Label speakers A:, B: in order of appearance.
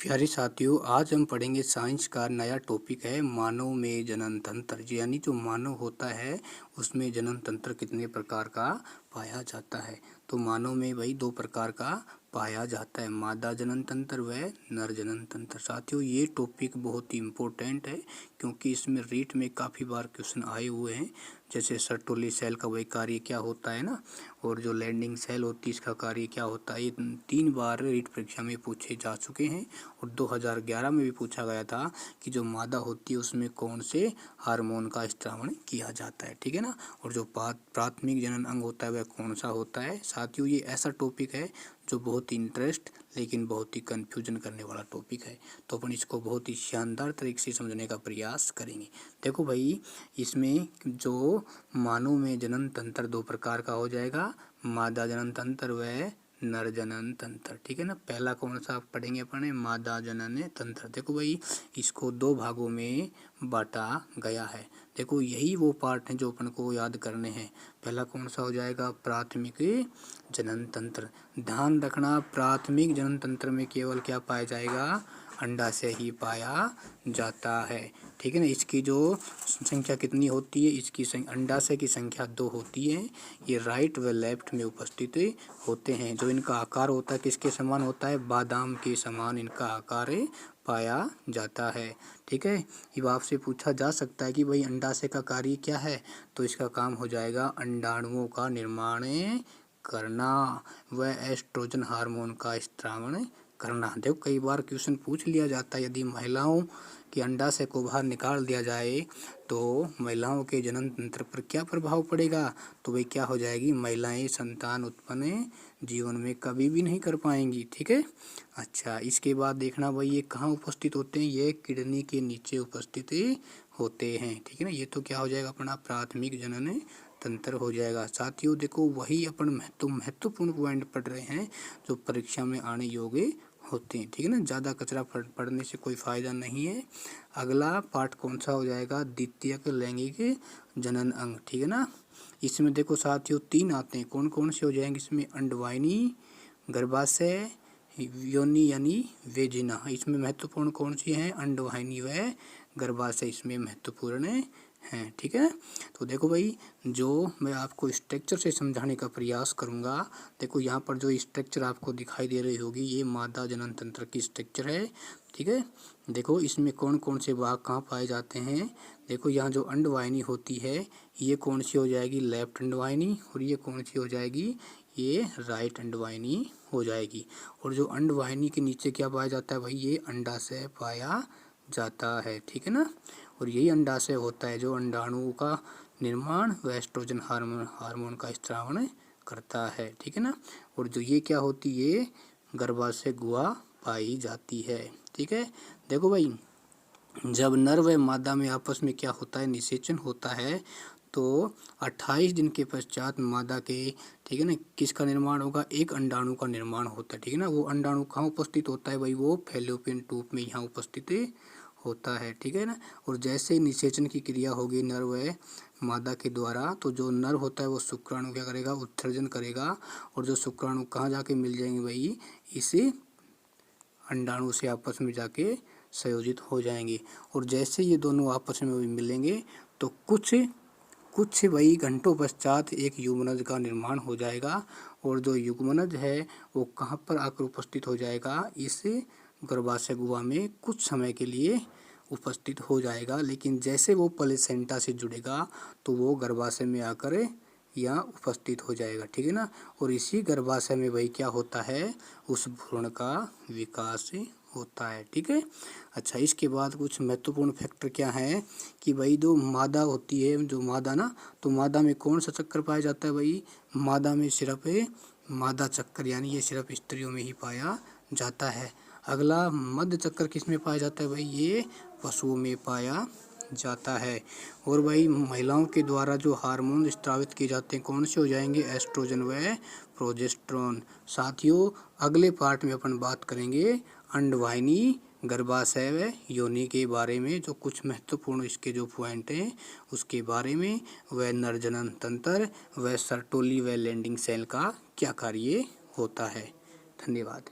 A: प्यारे साथियों, आज हम पढ़ेंगे साइंस का नया टॉपिक है मानव में जनन तंत्र। यानी जो मानव होता है उसमें जनन तंत्र कितने प्रकार का पाया जाता है। तो मानव में वही 2 प्रकार का पाया जाता है, मादा जनन तंत्र व नर जनन तंत्र। साथियों, ये टॉपिक बहुत ही इम्पोर्टेंट है क्योंकि इसमें रीट में काफ़ी बार क्वेश्चन आए हुए हैं। जैसे सर्टोली सेल का वही कार्य क्या होता है ना, और जो लैंडिंग सेल होती है इसका कार्य क्या होता है। ये 3 बार रीट परीक्षा में पूछे जा चुके हैं और 2011 में भी पूछा गया था कि जो मादा होती है उसमें कौन से हार्मोन का स्त्रावण किया जाता है, ठीक है ना। और जो प्राथमिक जनन अंग होता है वह कौन सा होता है। साथियों, ये ऐसा टॉपिक है जो बहुत ही इंटरेस्ट लेकिन बहुत ही कन्फ्यूजन करने वाला टॉपिक है। तो अपन इसको बहुत ही शानदार तरीके से समझने का प्रयास करेंगे। देखो भाई, इसमें जो मानव में जनन तंत्र 2 प्रकार का हो जाएगा, मादा जनन तंत्र व नर जनन तंत्र, ठीक है ना। पहला कौन सा पढ़ेंगे अपन, मादा जनन तंत्र। देखो भाई, इसको 2 भागों में बांटा गया है। देखो, यही वो पार्ट हैं जो अपन को याद करने हैं। पहला कौन सा हो जाएगा, प्राथमिक जनन तंत्र। ध्यान रखना, प्राथमिक जनन तंत्र में केवल क्या पाया जाएगा, अंडाशय ही पाया जाता है, ठीक है ना। इसकी जो संख्या कितनी होती है, इसकी अंडाशय की संख्या 2 होती है। ये राइट व लेफ्ट में उपस्थित होते हैं। जो इनका आकार होता है किसके समान होता है, बादाम के समान इनका आकार पाया जाता है, ठीक है। अब आपसे पूछा जा सकता है कि भाई अंडाशय का कार्य क्या है, तो इसका काम हो जाएगा अंडाणुओं का निर्माण करना व एस्ट्रोजन हार्मोन का स्त्रावण करना। देखो, कई बार क्वेश्चन पूछ लिया जाता है, यदि महिलाओं के अंडाशय को बाहर निकाल दिया जाए तो महिलाओं के जनन तंत्र पर क्या प्रभाव पड़ेगा। तो भाई क्या हो जाएगी, महिलाएं संतान उत्पन्न जीवन में कभी भी नहीं कर पाएंगी, ठीक है। अच्छा, इसके बाद देखना भाई ये कहाँ उपस्थित होते हैं, ये किडनी के नीचे उपस्थित होते हैं, ठीक है ना। ये तो क्या हो जाएगा अपना प्राथमिक जनन तंत्र हो जाएगा। साथियों देखो, वही अपन महत्वपूर्ण पॉइंट पढ़ रहे हैं जो परीक्षा में आने योग्य होते हैं, ठीक है ना। ज़्यादा कचरा पढ़ने से कोई फ़ायदा नहीं है। अगला पार्ट कौन सा हो जाएगा, द्वितीयक लैंगिक जनन अंग, ठीक है ना। इसमें देखो साथियों 3 आते हैं, कौन कौन से हो जाएंगे इसमें, अंडवाहिनी, गर्भाशय, योनि यानी वेजिना। इसमें महत्वपूर्ण कौन सी हैं, अंडवाहिनी व गर्भाशय इसमें महत्वपूर्ण हैं, ठीक है। तो देखो भाई, जो मैं आपको स्ट्रक्चर से समझाने का प्रयास करूंगा। देखो यहाँ पर जो स्ट्रक्चर आपको दिखाई दे रही होगी ये मादा जनन तंत्र की स्ट्रक्चर है, ठीक है। देखो इसमें कौन कौन से भाग कहाँ पाए जाते हैं। देखो यहाँ जो अंडवाहिनी होती है ये कौन सी हो जाएगी, लेफ्ट अंडवाहिनी, और ये कौन सी हो जाएगी, ये राइट अंडवाहिनी हो जाएगी। और जो अंडवाहिनी के नीचे क्या पाया जाता है भाई, ये अंडाशय पाया जाता है, ठीक है ना। और यही अंडाशय होता है जो अंडाणुओं का निर्माण व एस्ट्रोजन हार्मोन का स्त्रावण करता है, ठीक है ना। और जो ये क्या होती है, ये गर्भाशय गुहा पाई जाती है, ठीक है। देखो भाई, जब नर व मादा में आपस में क्या होता है, निषेचन होता है, तो 28 दिन के पश्चात मादा के, ठीक है ना, किसका निर्माण होगा, एक अंडाणु का निर्माण होता है, ठीक है ना। वो अंडाणु कहाँ उपस्थित होता है भाई, वो फैलोपियन ट्यूब में यहाँ उपस्थित होता है, ठीक है ना। और जैसे ही निषेचन की क्रिया होगी नर व मादा के द्वारा, तो जो नर होता है वो शुक्राणु क्या करेगा, उत्सर्जन करेगा। और जो शुक्राणु कहाँ जाके मिल जाएंगे भाई, इसे अंडाणु से आपस में जाके संयोजित हो जाएंगे। और जैसे ये दोनों आपस में मिलेंगे तो कुछ वही घंटों पश्चात एक युग्मनज का निर्माण हो जाएगा। और जो युग्मनज है वो कहाँ पर आकर उपस्थित हो जाएगा, इस गर्भाशय गुहा में कुछ समय के लिए उपस्थित हो जाएगा। लेकिन जैसे वो प्लेसेंटा से जुड़ेगा तो वो गर्भाशय में आकर यहाँ उपस्थित हो जाएगा, ठीक है ना। और इसी गर्भाशय में वही क्या होता है, उस भ्रूण का विकास होता है, ठीक है। अच्छा, इसके बाद कुछ महत्वपूर्ण फैक्टर क्या है कि भाई जो मादा होती है, जो मादा ना, तो मादा में कौन सा चक्कर पाया जाता है भाई, मादा में सिर्फ मादा चक्कर, यानी ये सिर्फ स्त्रियों में ही पाया जाता है। अगला मध्य चक्कर किस में पाया जाता है भाई, ये पशुओं में पाया जाता है। और भाई महिलाओं के द्वारा जो हार्मोन स्रावित किए जाते हैं कौन से हो जाएंगे, एस्ट्रोजन व प्रोजेस्टेरोन। साथियों, अगले पार्ट में अपन बात करेंगे अंडवाहिनी, गर्भाशय व योनि के बारे में, जो कुछ महत्वपूर्ण इसके जो पॉइंट हैं उसके बारे में, व नर जनन तंत्र व सर्टोली व लैंडिंग सेल का क्या कार्य होता है। धन्यवाद।